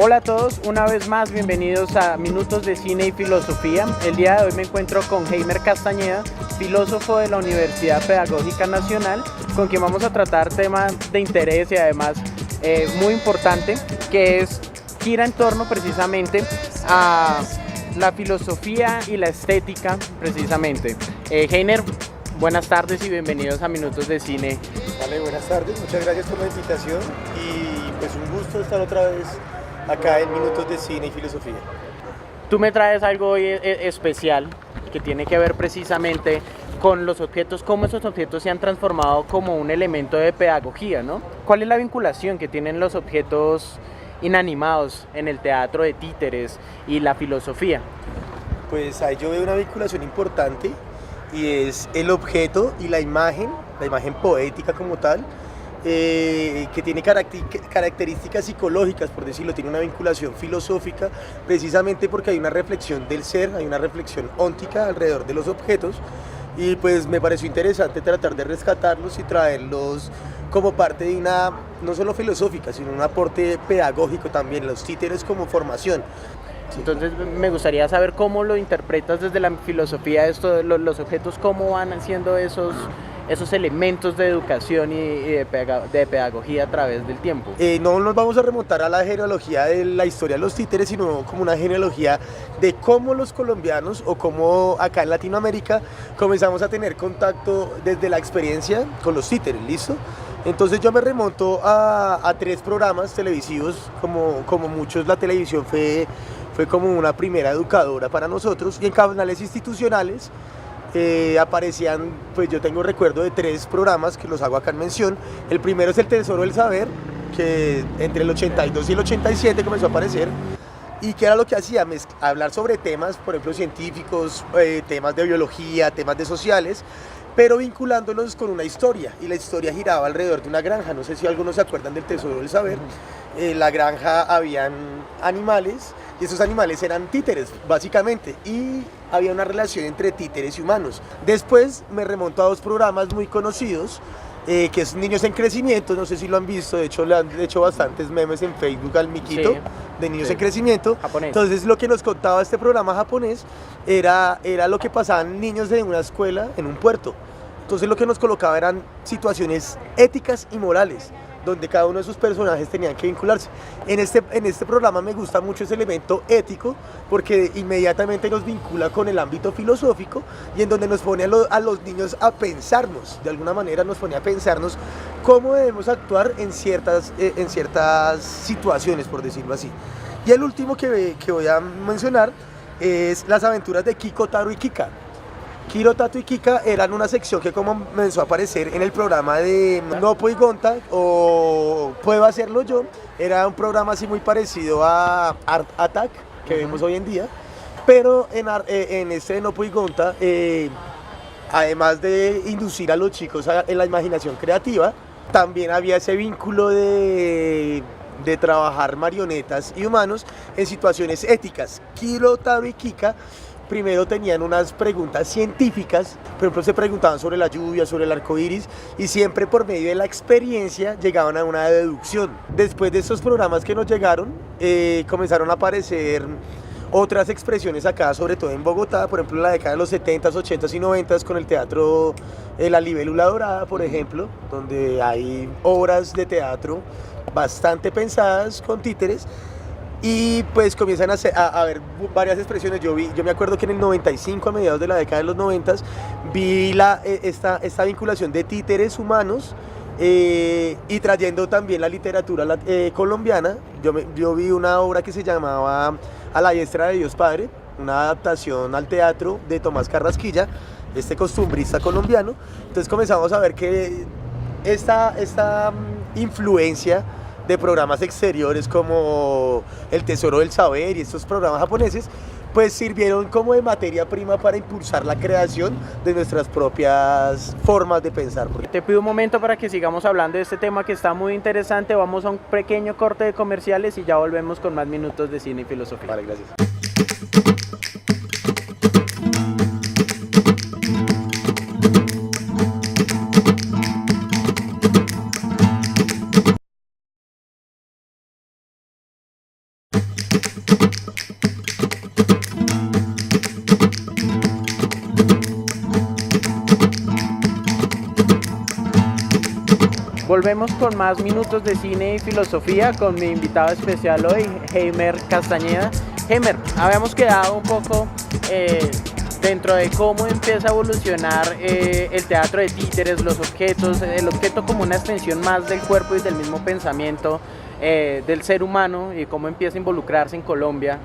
Hola a todos, una vez más bienvenidos a Minutos de Cine y Filosofía. El día de hoy me encuentro con Heimer Castañeda, filósofo de la Universidad Pedagógica Nacional, con quien vamos a tratar temas de interés y además muy importante, que gira en torno precisamente a la filosofía y la estética precisamente. Heimer, buenas tardes y bienvenidos a Minutos de Cine. Vale, buenas tardes, muchas gracias por la invitación y pues un gusto estar otra vez acá en Minutos de Cine y Filosofía. Tú me traes algo hoy especial que tiene que ver precisamente con los objetos, cómo esos objetos se han transformado como un elemento de pedagogía, ¿no? ¿Cuál es la vinculación que tienen los objetos inanimados en el teatro de títeres y la filosofía? Pues ahí yo veo una vinculación importante y es el objeto y la imagen poética como tal, que tiene características psicológicas, por decirlo, tiene una vinculación filosófica, precisamente porque hay una reflexión del ser, hay una reflexión óntica alrededor de los objetos, y pues me pareció interesante tratar de rescatarlos y traerlos como parte de una, no solo filosófica, sino un aporte pedagógico también, los títeres como formación. Entonces me gustaría saber cómo lo interpretas desde la filosofía, los objetos, cómo van siendo esos elementos de educación y de pedagogía a través del tiempo. No nos vamos a remontar a la genealogía de la historia de los títeres, sino como una genealogía de cómo los colombianos o cómo acá en Latinoamérica comenzamos a tener contacto desde la experiencia con los títeres, ¿listo? Entonces yo me remonto a 3 programas televisivos, como muchos la televisión fue como una primera educadora para nosotros, y en canales institucionales aparecían, pues yo tengo recuerdo de 3 programas que los hago acá en mención. El primero es El Tesoro del Saber, que entre el 82 y el 87 comenzó a aparecer, y que era lo que hacía, hablar sobre temas, por ejemplo, científicos, temas de biología, temas de sociales, pero vinculándolos con una historia, y la historia giraba alrededor de una granja. No sé si algunos se acuerdan del Tesoro del Saber. En la granja habían animales, y esos animales eran títeres, básicamente, y había una relación entre títeres y humanos. Después me remonto a 2 programas muy conocidos, que es Niños en Crecimiento, no sé si lo han visto, de hecho le han hecho bastantes memes en Facebook al Miquito, sí, de Niños en Crecimiento. Japonés. Entonces lo que nos contaba este programa japonés era lo que pasaban niños de una escuela en un puerto. Entonces lo que nos colocaba eran situaciones éticas y morales, donde cada uno de sus personajes tenían que vincularse. En este programa me gusta mucho ese elemento ético, porque inmediatamente nos vincula con el ámbito filosófico, y en donde nos pone a los niños a pensarnos, de alguna manera nos pone a pensarnos cómo debemos actuar en ciertas situaciones, por decirlo así. Y el último que voy a mencionar es Las aventuras de Kiko, Taro y Kika. Kiro, Tato y Kika eran una sección que comenzó a aparecer en el programa de Nopo y Gonta, o Puedo Hacerlo Yo. Era un programa así muy parecido a Art Attack, que vemos hoy en día, pero en este de Nopo y Gonta, además de inducir a los chicos en la imaginación creativa, también había ese vínculo de trabajar marionetas y humanos en situaciones éticas. Kiro, Tato y Kika primero tenían unas preguntas científicas, por ejemplo se preguntaban sobre la lluvia, sobre el arco iris, y siempre por medio de la experiencia llegaban a una deducción. Después de estos programas que nos llegaron, comenzaron a aparecer otras expresiones acá, sobre todo en Bogotá, por ejemplo en la década de los 70s, 80s y 90s, con el teatro La Libélula Dorada, por ejemplo, donde hay obras de teatro bastante pensadas con títeres. Y pues comienzan a ver varias expresiones. Yo me acuerdo que en el 95, a mediados de la década de los 90, vi esta vinculación de títeres humanos, y trayendo también la literatura colombiana. Yo vi una obra que se llamaba A la diestra de Dios Padre, una adaptación al teatro de Tomás Carrasquilla, este costumbrista colombiano. Entonces comenzamos a ver que esta influencia de programas exteriores como El Tesoro del Saber y estos programas japoneses, pues sirvieron como de materia prima para impulsar la creación de nuestras propias formas de pensar. Te pido un momento para que sigamos hablando de este tema que está muy interesante. Vamos a un pequeño corte de comerciales y ya volvemos con más Minutos de Cine y Filosofía. Vale, gracias. Volvemos con más minutos de cine y filosofía con mi invitado especial hoy, Heimer Castañeda. Heimer, habíamos quedado un poco dentro de cómo empieza a evolucionar el teatro de títeres, los objetos, el objeto como una extensión más del cuerpo y del mismo pensamiento del ser humano y cómo empieza a involucrarse en Colombia.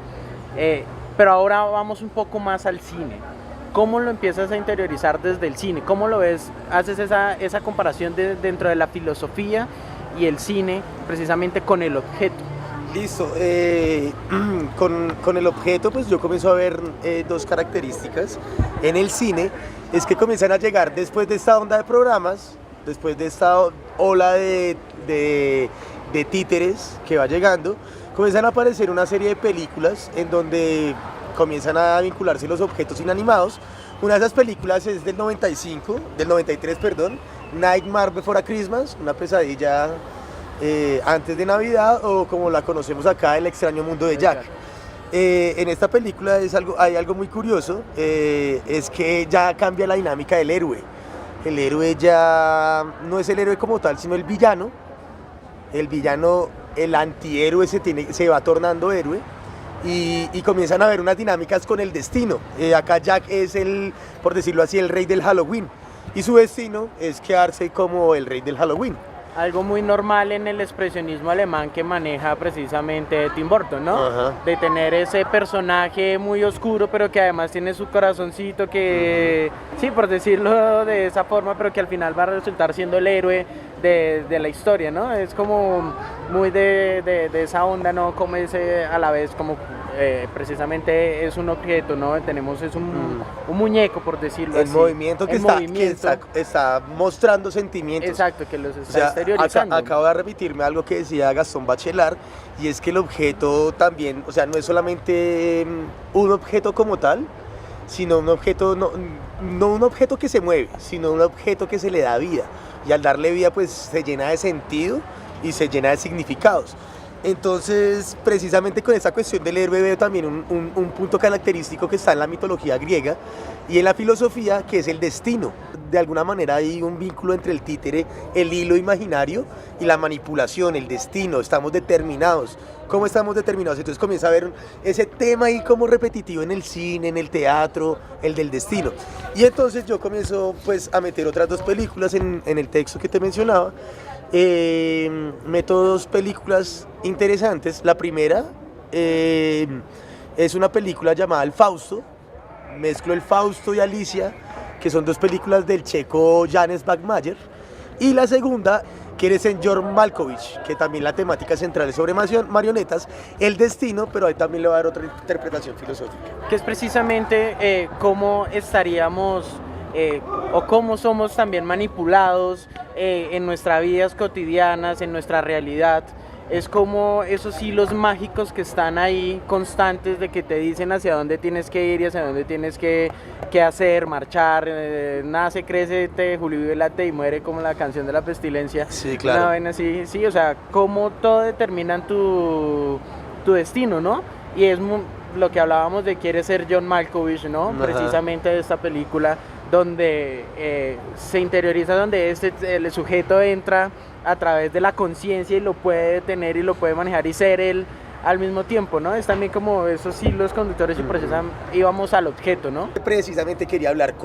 Pero ahora vamos un poco más al cine. ¿Cómo lo empiezas a interiorizar desde el cine? ¿Cómo lo ves? Haces esa comparación dentro de la filosofía y el cine, precisamente con el objeto. Listo, con el objeto pues yo comienzo a ver dos características en el cine, es que comienzan a llegar después de esta onda de programas, después de esta ola de títeres que va llegando, comienzan a aparecer una serie de películas en donde comienzan a vincularse los objetos inanimados. Una de esas películas es del 93, perdón, Nightmare Before Christmas, una pesadilla antes de Navidad, o como la conocemos acá, El extraño mundo de Jack. En esta película hay algo muy curioso, es que ya cambia la dinámica del héroe. El héroe ya no es el héroe como tal, sino el villano. El villano, el antihéroe se va tornando héroe. Y comienzan a haber unas dinámicas con el destino. Acá Jack es por decirlo así, el rey del Halloween. Y su destino es quedarse como el rey del Halloween. Algo muy normal en el expresionismo alemán que maneja precisamente Tim Burton, ¿no? Ajá. De tener ese personaje muy oscuro, pero que además tiene su corazoncito que, sí, por decirlo de esa forma, pero que al final va a resultar siendo el héroe de la historia, ¿no? Es como muy de esa onda, ¿no? Como ese a la vez como precisamente es un objeto, ¿no? Tenemos un muñeco, por decirlo así. Movimiento que está mostrando sentimientos. Exacto, que los está exteriorizando. Acabo de repetirme algo que decía Gastón Bachelard, y es que el objeto también, o sea, no es solamente un objeto como tal, sino un objeto, no un objeto que se mueve, sino un objeto que se le da vida. Y al darle vida, pues se llena de sentido y se llena de significados. Entonces, precisamente con esta cuestión del héroe veo también un punto característico que está en la mitología griega y en la filosofía, que es el destino. De alguna manera hay un vínculo entre el títere, el hilo imaginario, y la manipulación, el destino. Estamos determinados. ¿Cómo estamos determinados? Entonces comienza a ver ese tema ahí como repetitivo en el cine, en el teatro, el del destino. Y entonces yo comienzo pues a meter otras dos películas en el texto que te mencionaba. Meto dos películas interesantes. La primera es una película llamada El Fausto. Mezclo El Fausto y Alicia, que son dos películas del checo Janes Backmayer. Y la segunda, que es en John Malkovich, que también la temática central es sobre marionetas, el destino, pero ahí también le va a dar otra interpretación filosófica. Que es precisamente cómo estaríamos o cómo somos también manipulados en nuestras vidas cotidianas, en nuestra realidad. Es como esos hilos mágicos que están ahí constantes de que te dicen hacia dónde tienes que ir y hacia dónde tienes que hacer, marchar, nace, crece, Julio late y muere, como la canción de la pestilencia. Sí, claro. Una vaina así, sí, o sea, cómo todo determina tu destino, ¿no? Y es lo que hablábamos de Quiere ser John Malkovich, ¿no? Ajá. Precisamente de esta película donde se interioriza, donde el sujeto entra a través de la conciencia y lo puede detener y lo puede manejar y ser él al mismo tiempo, ¿no? Es también como esos hilos conductores y por eso íbamos al objeto, ¿no? Precisamente quería hablar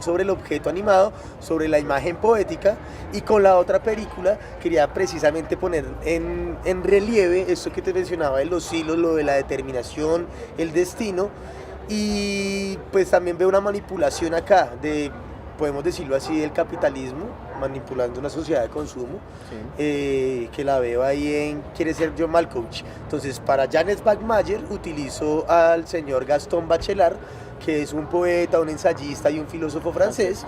sobre el objeto animado, sobre la imagen poética, y con la otra película quería precisamente poner en relieve esto que te mencionaba de los hilos, lo de la determinación, el destino, y pues también veo una manipulación acá podemos decirlo así, del capitalismo manipulando una sociedad de consumo, sí. Que la veo ahí en Quiere ser John Malkovich. Entonces, para Janes Backmayer utilizo al señor Gastón Bachelard, que es un poeta, un ensayista y un filósofo francés,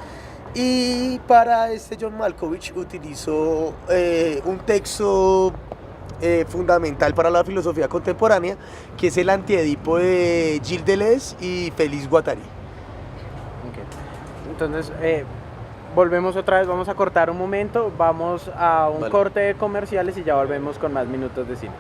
y para este John Malkovich utilizo un texto fundamental para la filosofía contemporánea, que es el Antiedipo de Gilles Deleuze y Félix Guattari. Entonces, volvemos otra vez, vamos a cortar un momento, vamos a un corte de comerciales y ya volvemos con más minutos de cine.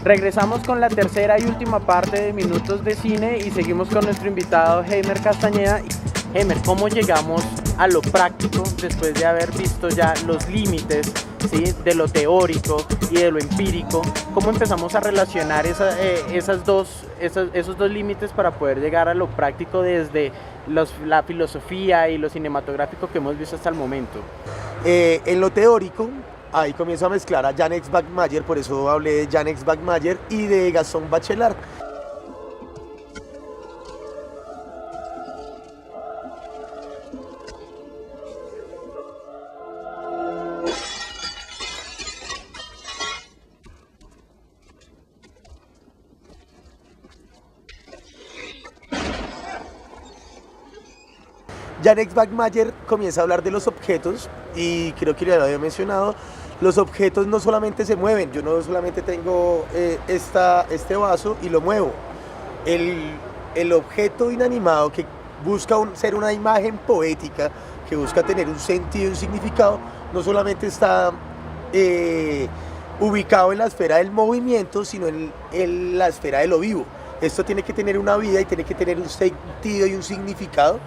Regresamos con la tercera y última parte de Minutos de Cine y seguimos con nuestro invitado Heimer Castañeda. Heimer, ¿cómo llegamos a lo práctico después de haber visto ya los límites, ¿sí?, de lo teórico y de lo empírico? ¿Cómo empezamos a relacionar esos dos límites para poder llegar a lo práctico desde la filosofía y lo cinematográfico que hemos visto hasta el momento? En lo teórico, ahí comienzo a mezclar a Jan X. Bachmayer, por eso hablé de Jan X. Bachmayer y de Gaston Bachelard. Jan X. Bachmayer comienza a hablar de los objetos y creo que ya lo había mencionado, los objetos no solamente se mueven, yo no solamente tengo este vaso y lo muevo. El objeto inanimado que busca ser una imagen poética, que busca tener un sentido y un significado, no solamente está ubicado en la esfera del movimiento, sino en la esfera de lo vivo. Esto tiene que tener una vida y tiene que tener un sentido y un significado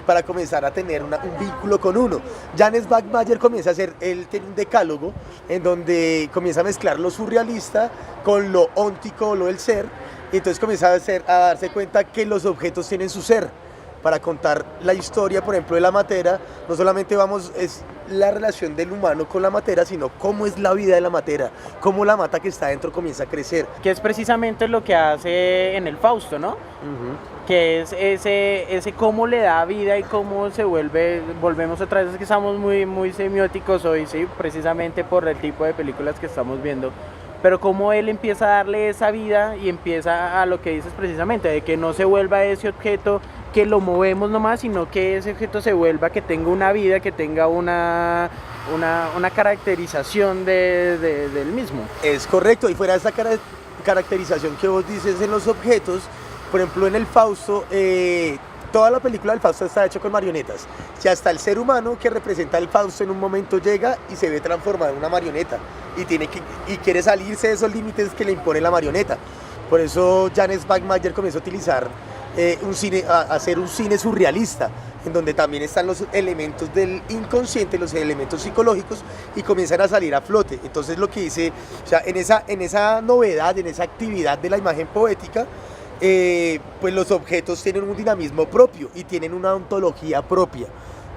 para comenzar a tener un vínculo con uno. Jan X. Bachmayer comienza a hacer, él tiene un decálogo en donde comienza a mezclar lo surrealista con lo óntico, lo del ser, y entonces comienza a darse cuenta que los objetos tienen su ser. Para contar la historia, por ejemplo, de la matera, no solamente es la relación del humano con la matera, sino cómo es la vida de la matera, cómo la mata que está dentro comienza a crecer. Que es precisamente lo que hace en el Fausto, ¿no? Que es ese cómo le da vida y cómo se volvemos otra vez, es que estamos muy semióticos hoy, sí, precisamente por el tipo de películas que estamos viendo, pero cómo él empieza a darle esa vida y empieza a lo que dices precisamente, de que no se vuelva ese objeto que lo movemos nomás, sino que ese objeto se vuelva, que tenga una vida, que tenga una caracterización del mismo. Es correcto, y fuera de esa caracterización que vos dices en los objetos, por ejemplo en el Fausto, toda la película del Fausto está hecha con marionetas. Si hasta el ser humano que representa el Fausto en un momento llega y se ve transformado en una marioneta y quiere salirse de esos límites que le impone la marioneta. Por eso Jan X. Bachmayer comenzó a utilizar hacer un cine surrealista, en donde también están los elementos del inconsciente, los elementos psicológicos, y comienzan a salir a flote. Entonces lo que dice, o sea, en esa novedad, en esa actividad de la imagen poética, pues los objetos tienen un dinamismo propio y tienen una ontología propia.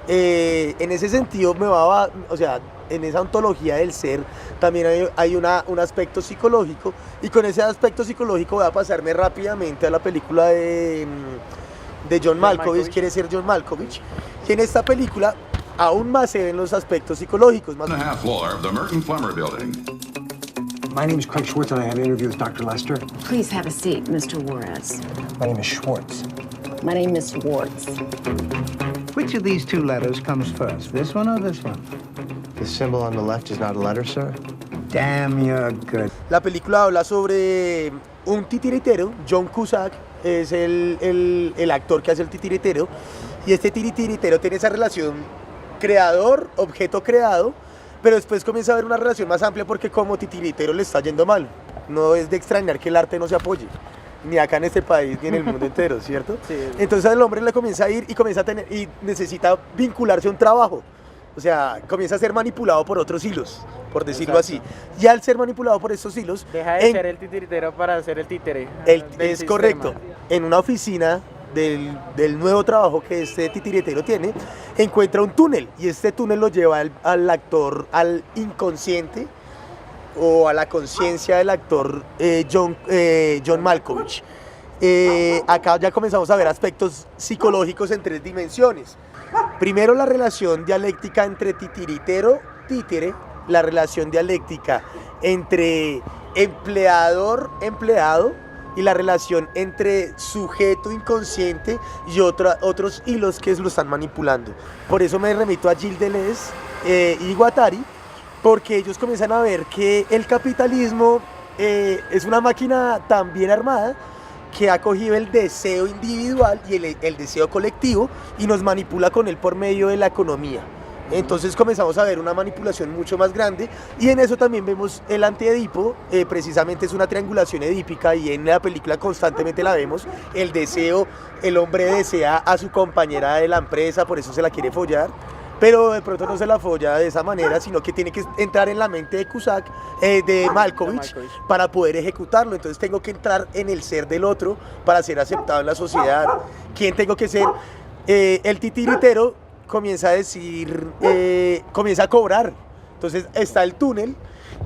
En ese sentido o sea, en esa ontología del ser también hay un aspecto psicológico, y con ese aspecto psicológico voy a pasarme rápidamente a la película de John Malkovich, quiere ser John Malkovich, y en esta película aún más se ven los aspectos psicológicos. On the half floor of the Merton Plummer Building. My name is Craig Schwartz, and I had an interview with Dr. Lester. Please have a seat, Mr. Juarez. My name is Schwartz. My name is Schwartz. Which of these two letters comes first, this one or this one? The symbol on the left is not a letter, sir? Damn, you're good. La película habla sobre un titiritero, John Cusack es el actor que hace el titiritero, y este titiritero tiene esa relación creador-objeto creado, pero después comienza a haber una relación más amplia porque como titiritero le está yendo mal. No es de extrañar que el arte no se apoye, ni acá en este país ni en el mundo entero, ¿cierto? Sí. Entonces el hombre le comienza a ir y comienza a tener, y necesita vincularse a un trabajo. O sea, comienza a ser manipulado por otros hilos, por decirlo así. Y al ser manipulado por estos hilos... Deja de ser el titiritero para ser el títere. Es correcto. En una oficina del nuevo trabajo que este titiritero tiene, encuentra un túnel, y este túnel lo lleva al actor, al inconsciente o a la conciencia del actor John Malkovich. Acá ya comenzamos a ver aspectos psicológicos en 3 dimensiones. Primero, la relación dialéctica entre titiritero-títere, la relación dialéctica entre empleador-empleado, y la relación entre sujeto inconsciente y otros hilos que lo están manipulando. Por eso me remito a Gilles Deleuze y Guattari, porque ellos comienzan a ver que el capitalismo es una máquina tan bien armada que ha cogido el deseo individual y el deseo colectivo y nos manipula con él por medio de la economía. Entonces comenzamos a ver una manipulación mucho más grande y en eso también vemos el antiedipo, precisamente es una triangulación edípica y en la película constantemente la vemos, el deseo, el hombre desea a su compañera de la empresa, por eso se la quiere follar, pero de pronto no se la folla de esa manera, sino que tiene que entrar en la mente de Cusack, de Malkovich, para poder ejecutarlo. Entonces tengo que entrar en el ser del otro para ser aceptado en la sociedad. ¿Quién tengo que ser? El titiritero comienza a decir, comienza a cobrar. Entonces está el túnel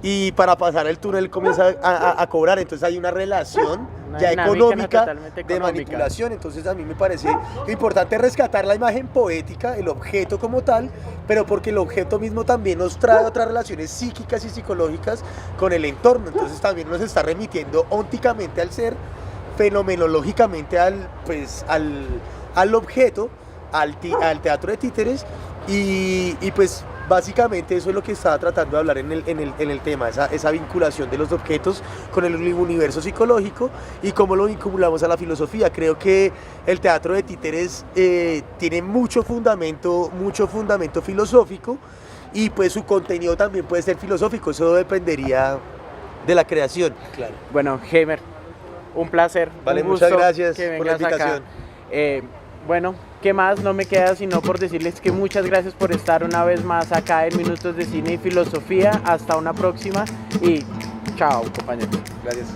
y para pasar el túnel comienza a cobrar. Entonces hay una relación ya económica de manipulación. Entonces a mí me parece importante rescatar la imagen poética, el objeto como tal, pero porque el objeto mismo también nos trae otras relaciones psíquicas y psicológicas con el entorno. Entonces también nos está remitiendo ónticamente al ser, fenomenológicamente al objeto, al teatro de títeres y pues básicamente eso es lo que estaba tratando de hablar en el tema, esa vinculación de los objetos con el universo psicológico y cómo lo vinculamos a la filosofía. Creo que el teatro de títeres tiene mucho fundamento filosófico y pues su contenido también puede ser filosófico, eso dependería de la creación. Claro. Bueno, Heimer, un placer. Vale, un gusto muchas gracias que por la vengas acá. invitación. Bueno, ¿qué más? No me queda sino por decirles que muchas gracias por estar una vez más acá en Minutos de Cine y Filosofía. Hasta una próxima y chao, compañeros. Gracias.